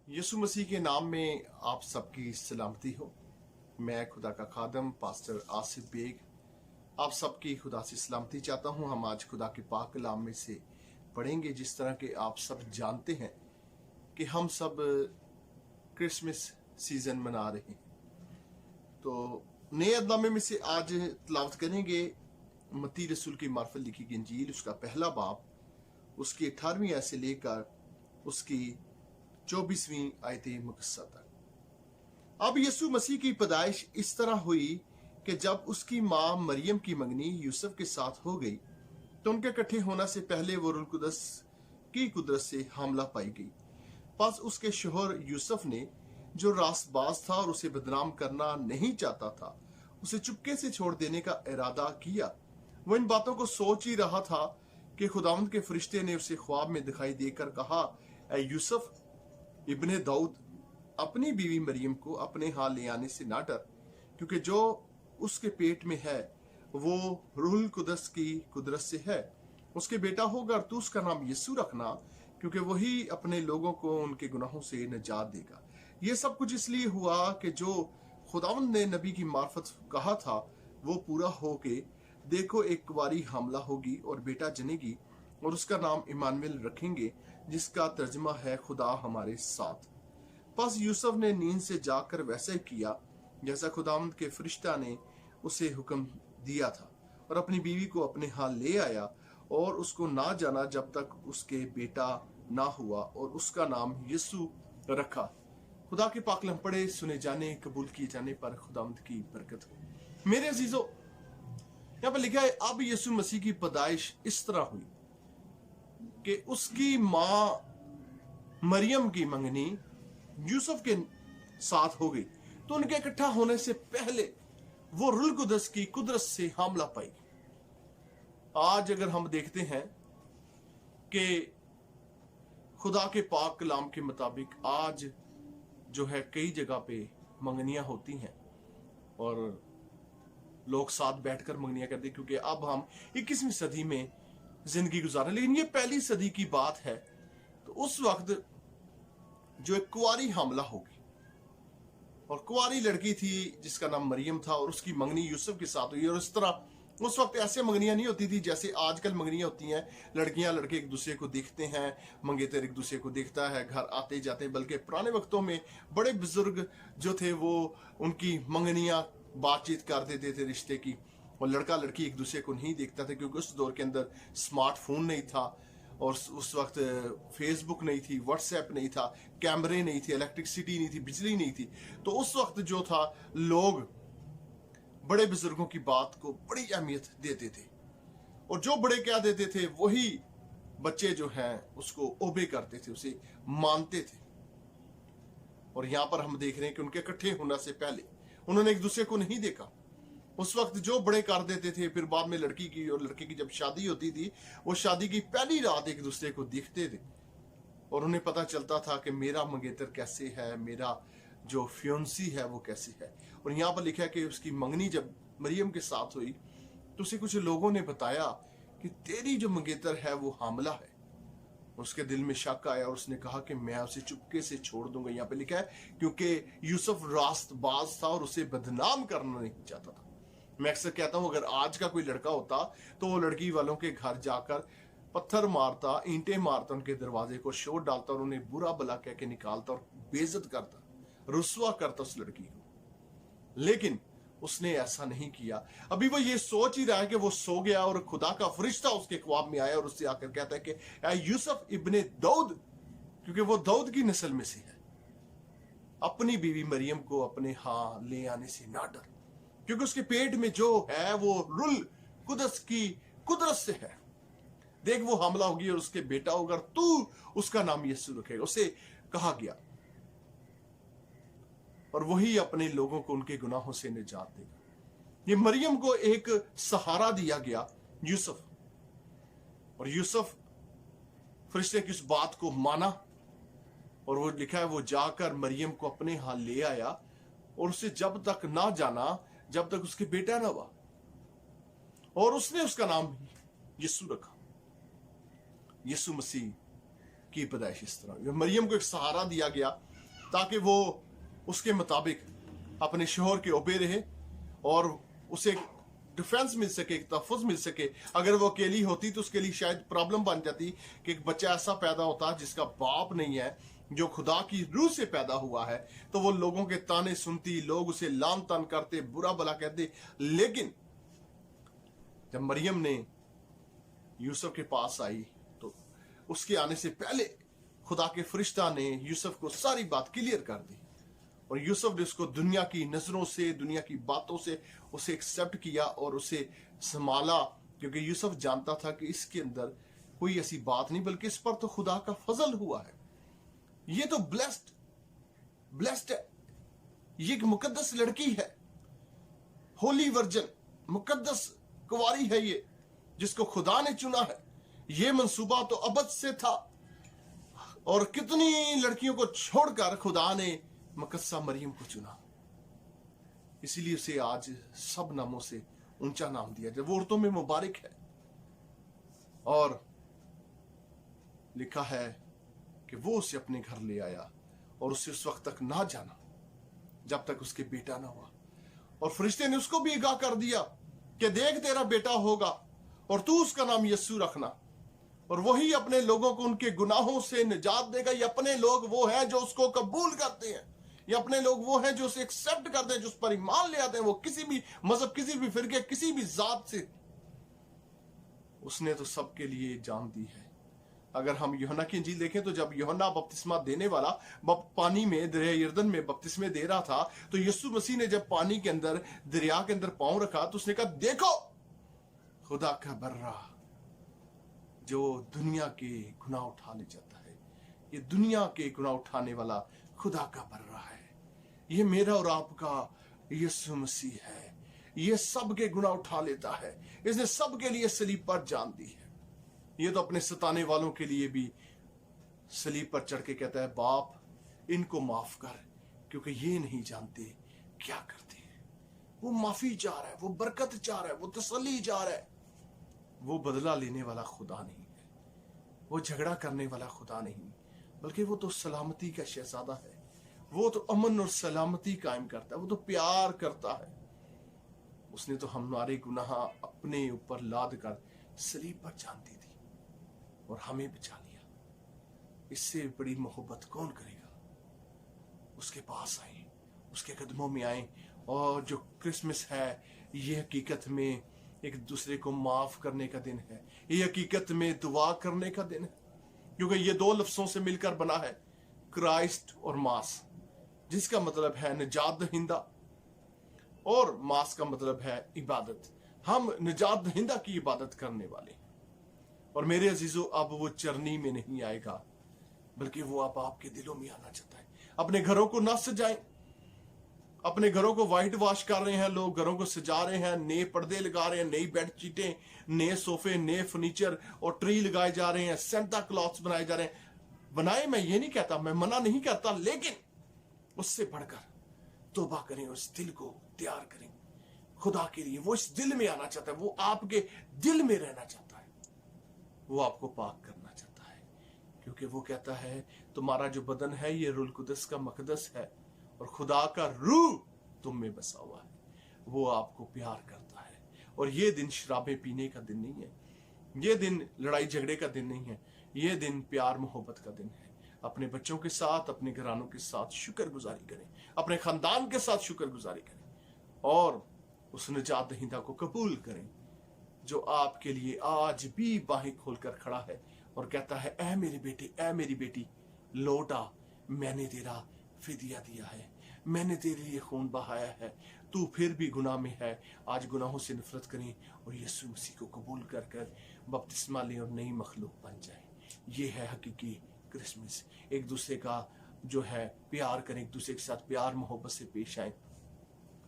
यीशु मसीह के नाम में आप सबकी सलामती हो। मैं खुदा का खादम पास्टर आसिफ बेग आप सबकी खुदा से सलामती चाहता हूं। हम आज खुदा के पाक कलाम में से पढ़ेंगे। जिस तरह के आप सब जानते हैं कि हम सब क्रिसमस सीजन मना रहे हैं, तो नए अदनामे में से आज तलावत करेंगे मत्ती रसूल की मार्फत लिखी गई इंजील, उसका पहला बाब, उसकी 18वीं आयत से लेकर उसकी 24वीं आयत मुकस्सा तक। अब यीशु मसीह की पैदाइश इस तरह हुई कि जब उसकी मां मरियम की मंगनी यूसुफ के साथ हो गई तो उनके इकट्ठे होने से पहले वो रूह कुदस की कुदरत से हामला पाई गई। बस उसके शोहर यूसुफ ने, जो रास्तबाज था और उसे बदनाम करना नहीं चाहता था, उसे चुपके से छोड़ देने का इरादा किया। वो इन बातों को सोच ही रहा था कि खुदावंद के फरिश्ते ने उसे ख्वाब में दिखाई देकर कहा, ऐ यूसुफ इब्ने दाऊद, अपनी बीवी मरियम को अपने यहाँ ले आने से ना डर, क्योंकि जो उसके पेट में है वो रूहुल कुदस की कुदरत से है। उसके बेटा होगा और तू उसका नाम यीशु रखना, क्योंकि वही अपने लोगों को उनके गुनाहों से निजात देगा। ये सब कुछ इसलिए हुआ कि जो खुदावंद ने नबी की मार्फत कहा था वो पूरा हो के, देखो एक कुंवारी हामला होगी और बेटा जनेगी और उसका नाम इमानुएल रखेंगे, जिसका तर्जुमा है खुदा हमारे साथ। बस यूसुफ ने नींद से जाकर वैसा ही किया जैसा खुदावंद के फरिश्ता ने उसे हुक्म दिया था, और अपनी बीवी को अपने हाल ले आया और उसको ना जाना जब तक उसके बेटा ना हुआ, और उसका नाम यीशु रखा। खुदा के पाक कलाम पढ़े, सुने जाने, कबूल किए जाने पर खुदावंद की बरकत हो। मेरे अजीजों, यहाँ पर लिखा है अब यीशु मसीह की पैदाइश इस तरह हुई कि उसकी मां मरियम की मंगनी यूसुफ के साथ हो गई, तो उनके इकट्ठा होने से पहले वो रूहुल कुदस की कुदरत से हामला पाई। आज अगर हम देखते हैं कि खुदा के पाक कलाम के मुताबिक आज जो है कई जगह पे मंगनियां होती हैं और लोग साथ बैठकर मंगनियां करते, क्योंकि अब हम 21वीं सदी में जिंदगी गुजार रहे। लेकिन ये पहली सदी की बात है, तो उस वक्त जो एक कुंवारी हामला होगी, और कुंवारी लड़की थी जिसका नाम मरियम था, और उसकी मंगनी यूसुफ के साथ हुई। और इस तरह उस वक्त ऐसे मंगनियां नहीं होती थी जैसे आजकल मंगनियां होती हैं। लड़कियां लड़के एक दूसरे को देखते हैं, मंगेतर एक दूसरे को देखता है, घर आते जाते। बल्कि पुराने वक्तों में बड़े बुजुर्ग जो थे वो उनकी मंगनियां बातचीत कर देते थे रिश्ते की, और लड़का लड़की एक दूसरे को नहीं देखता था, क्योंकि उस दौर के अंदर स्मार्टफोन नहीं था, और उस वक्त फेसबुक नहीं थी, व्हाट्सएप नहीं था, कैमरे नहीं थे, इलेक्ट्रिसिटी नहीं थी, बिजली नहीं थी। तो उस वक्त जो था, लोग बड़े बुजुर्गों की बात को बड़ी अहमियत देते थे, और जो बड़े क्या देते थे वही बच्चे जो हैं उसको ओबे करते थे, उसे मानते थे। और यहां पर हम देख रहे हैं कि उनके इकट्ठे होने से पहले उन्होंने एक दूसरे को नहीं देखा। उस वक्त जो बड़े कर देते थे, फिर बाद में लड़की की और लड़के की जब शादी होती थी, वो शादी की पहली रात एक दूसरे को देखते थे, और उन्हें पता चलता था कि मेरा मंगेतर कैसे है, मेरा जो फियोंसी है वो कैसे है। और यहाँ पर लिखा है कि उसकी मंगनी जब मरियम के साथ हुई तो उसे कुछ लोगों ने बताया कि तेरी जो मंगेतर है वो हामला है। उसके दिल में शक आया और उसने कहा कि मैं उसे चुपके से छोड़ दूंगा। यहाँ पे लिखा है क्योंकि यूसुफ रास्तबाज था और उसे बदनाम करना नहीं चाहता था। मैं अक्सर कहता हूं, अगर आज का कोई लड़का होता तो वो लड़की वालों के घर जाकर पत्थर मारता, ईंटें मारता, उनके दरवाजे को शोर डालता और उन्हें बुरा भला कह के निकालता और बेइज्जत करता, रुस्वा करता उस लड़की को। लेकिन उसने ऐसा नहीं किया। अभी वो ये सोच ही रहा है कि वो सो गया और खुदा का फरिश्ता उसके ख्वाब में आया और उससे आकर कहता है कि ऐ यूसुफ इब्ने दाऊद, क्योंकि वो दाऊद की नस्ल में से है, अपनी बीवी मरियम को अपने यहाँ ले आने से ना डर, क्योंकि उसके पेट में जो है वो रूहुल कुदस की कुदरत से है। देख वो हामला होगी और उसके बेटा होगा, तू उसका नाम यीशु रखेगा, उसे कहा गया, और वही अपने लोगों को उनके गुनाहों से निजात देगा। ये मरियम को एक सहारा दिया गया यूसुफ, और यूसुफ फरिश्ते की उस बात को माना, और वो लिखा है वो जाकर मरियम को अपने हाथ ले आया, और उसे जब तक ना जाना जब तक उसके बेटा ना हुआ, और उसने उसका नाम यीशु रखा। यीशु मसीह की पैदाइश इस तरह, मरियम को एक सहारा दिया गया ताकि वो उसके मुताबिक अपने शोहर के ओबे रहे और उसे डिफेंस मिल सके, एक तहफ़्फ़ुज़ मिल सके। अगर वो अकेली होती तो उसके लिए शायद प्रॉब्लम बन जाती कि एक बच्चा ऐसा पैदा होता जिसका बाप नहीं है, जो खुदा की रूह से पैदा हुआ है, तो वो लोगों के ताने सुनती, लोग उसे लान तान करते, बुरा भला कहते। लेकिन जब मरियम ने यूसुफ के पास आई तो उसके आने से पहले खुदा के फरिश्ता ने यूसुफ को सारी बात क्लियर कर दी और यूसुफ ने उसको दुनिया की नजरों से, दुनिया की बातों से उसे एक्सेप्ट किया और उसे संभाला, क्योंकि यूसुफ जानता था कि इसके अंदर कोई ऐसी बात नहीं, बल्कि इस पर तो खुदा का फजल हुआ है। ये तो ब्लेस्ड है, ये एक मुकद्दस लड़की है, होली वर्जन, मुकद्दस कुंवारी है ये, जिसको खुदा ने चुना है। ये मंसूबा तो अबद से था और कितनी लड़कियों को छोड़कर खुदा ने मुकद्दसा मरियम को चुना, इसीलिए उसे आज सब नामों से ऊंचा नाम दिया जाए। वो औरतों में मुबारक है। और लिखा है कि वो उसे अपने घर ले आया और उसे उस वक्त तक ना जाना जब तक उसके बेटा ना हुआ। और फरिश्ते ने उसको भी आगाह कर दिया कि देख तेरा बेटा होगा और तू उसका नाम यस्सु रखना, और वही अपने लोगों को उनके गुनाहों से निजात देगा। ये अपने लोग वो हैं जो उसको कबूल करते हैं, ये अपने लोग वो हैं जो उसे एक्सेप्ट करते हैं, जो उस पर ईमान ले आते हैं। वो किसी भी मजहब, किसी भी फिरके, किसी भी जात से, उसने तो सबके लिए जान दी है। अगर हम यूहन्ना की इंजील देखें तो जब यूहन्ना बपतिस्मा देने वाला पानी में दरिया यरदन में बपतिस्मे दे रहा था, तो यीशु मसीह ने जब पानी के अंदर, दरिया के अंदर पांव रखा तो उसने कहा, देखो खुदा का बर्रा जो दुनिया के गुनाह उठा ले जाता है। ये दुनिया के गुनाह उठाने वाला खुदा का बर्रा है। ये मेरा और आपका यीशु मसीह है। ये सबके गुनाह उठा लेता है। इसने सबके लिए सलीब पर जान दी है। ये तो अपने सताने वालों के लिए भी सलीब पर चढ़ के कहता है, बाप इनको माफ कर, क्योंकि ये नहीं जानते क्या करते हैं। वो माफी चाह रहा है, वो बरकत चाह रहा है, वो तसल्ली चाह रहा है। वो बदला लेने वाला खुदा नहीं है, वो झगड़ा करने वाला खुदा नहीं, बल्कि वो तो सलामती का शहजादा है। वो तो अमन और सलामती कायम करता है, वो तो प्यार करता है। उसने तो हमारे गुनाह अपने ऊपर लाद कर सलीब पर जान दी थी और हमें बचा लिया। इससे बड़ी मोहब्बत कौन करेगा? उसके पास आए, उसके कदमों में आए। और जो क्रिसमस है, ये हकीकत में एक दूसरे को माफ करने का दिन है। ये हकीकत में दुआ करने का दिन है, क्योंकि ये दो लफ्जों से मिलकर बना है, क्राइस्ट और मास, जिसका मतलब है निजात दहिंदा, और मास का मतलब है इबादत। हम निजात दहिंदा की इबादत करने वाले हैं। और मेरे अजीजों, अब वो चरनी में नहीं आएगा, बल्कि वो अब आपके दिलों में आना चाहता है। अपने घरों को ना सजाएं, अपने घरों को व्हाइट वॉश कर रहे हैं लोग, घरों को सजा रहे हैं, नए पर्दे लगा रहे हैं, नई बेडशीटें, नए सोफे, नए फर्नीचर और ट्री लगाए जा रहे हैं, सेंटा क्लॉथ्स बनाए जा रहे हैं। बनाए, मैं ये नहीं कहता, मैं मना नहीं करता, लेकिन उससे बढ़कर तौबा करें, उस दिल को तैयार करें खुदा के लिए। वो इस दिल में आना चाहता है, वो आपके दिल में रहना चाहता है, वो आपको पाक करना चाहता है, क्योंकि वो कहता है तुम्हारा जो बदन है ये रूह कुदस का मकदस है और खुदा का रूह तुम में बसा हुआ है। वो आपको प्यार करता है। और ये दिन शराबें पीने का दिन नहीं है, ये दिन लड़ाई झगड़े का दिन नहीं है, ये दिन प्यार मोहब्बत का दिन है। अपने बच्चों के साथ, अपने घरानों के साथ शुक्रगुजारी करें, अपने खानदान के साथ शुक्रगुजारी करें और उस निजात दहिंदा को कबूल करें जो आपके लिए आज भी बाहें खोलकर खड़ा है और कहता है, ऐ मेरे बेटे, ऐ मेरी बेटी, लौटा, मैंने तेरा फिदिया दिया है, मैंने तेरे लिए खून बहाया है, तू फिर भी गुनाह में है। आज गुनाहों से नफरत करें और यीशु मसीह को कबूल कर कर बपतिस्मा लें और नई मखलूक बन जाए। ये है हकीकी क्रिसमस। एक दूसरे का जो है प्यार करें, एक दूसरे के साथ प्यार मोहब्बत से पेश आए,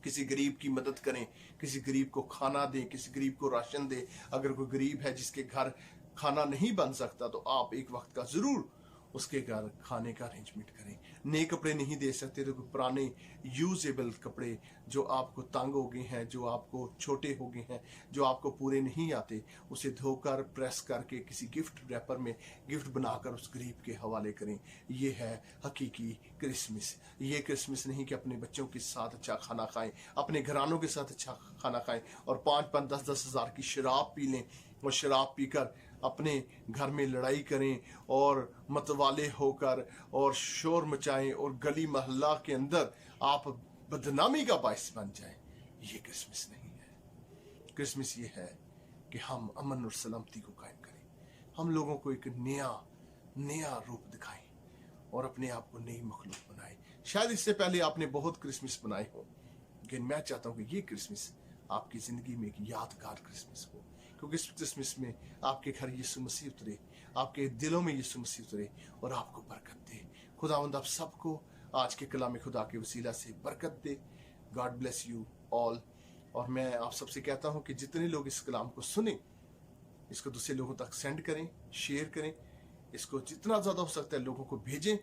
किसी गरीब की मदद करें, किसी गरीब को खाना दें, किसी गरीब को राशन दें। अगर कोई गरीब है जिसके घर खाना नहीं बन सकता, तो आप एक वक्त का जरूर उसके घर खाने का अरेंजमेंट करें। नए कपड़े नहीं दे सकते तो पुराने यूजेबल कपड़े जो आपको तंग हो गए हैं, जो आपको छोटे हो गए हैं, जो आपको पूरे नहीं आते, उसे धोकर प्रेस करके किसी गिफ्ट रैपर में गिफ्ट बनाकर उस गरीब के हवाले करें। ये है हकीकी क्रिसमस। ये क्रिसमस नहीं कि अपने बच्चों के साथ अच्छा खाना खाएं, अपने घरानों के साथ अच्छा खाना खाएं और 5-5, 10-10 हज़ार की शराब पी लें और शराब पीकर अपने घर में लड़ाई करें और मतवाले होकर और शोर मचाएं और गली मोहल्ला के अंदर आप बदनामी का बायस बन जाएं। ये क्रिसमस नहीं है। क्रिसमस ये है कि हम अमन और सलामती को कायम करें, हम लोगों को एक नया रूप दिखाएं और अपने आप को नई मखलूक बनाएं। शायद इससे पहले आपने बहुत क्रिसमस बनाए हो, लेकिन मैं चाहता हूं कि ये क्रिसमस आपकी जिंदगी में एक यादगार क्रिसमस हो, क्योंकि इस क्रिसमस में आपके घर यीशु मसीह उतरे, आपके दिलों में यीशु मसीह उतरे और आपको बरकत दे। खुदावंद आप सबको आज के कलाम खुदा के वसीला से बरकत दे। God bless you all. और मैं आप सबसे कहता हूं कि जितने लोग इस कलाम को सुने, इसको दूसरे लोगों तक सेंड करें, शेयर करें, इसको जितना ज़्यादा हो सकता है लोगों को भेजें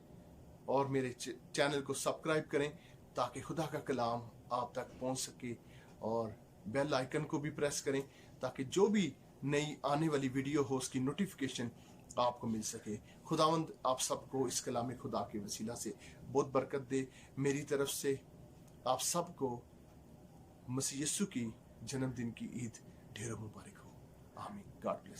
और मेरे चैनल को सब्सक्राइब करें ताकि खुदा का कलाम आप तक पहुंच सके, और बेल आइकन को भी प्रेस करें ताकि जो भी नई आने वाली वीडियो हो उसकी नोटिफिकेशन आपको मिल सके। खुदावंद आप सबको इस कलाम खुदा के वसीला से बहुत बरकत दे। मेरी तरफ से आप सबको मसीह यीशु की जन्मदिन की ईद ढेरों मुबारक हो। आमीन। God bless.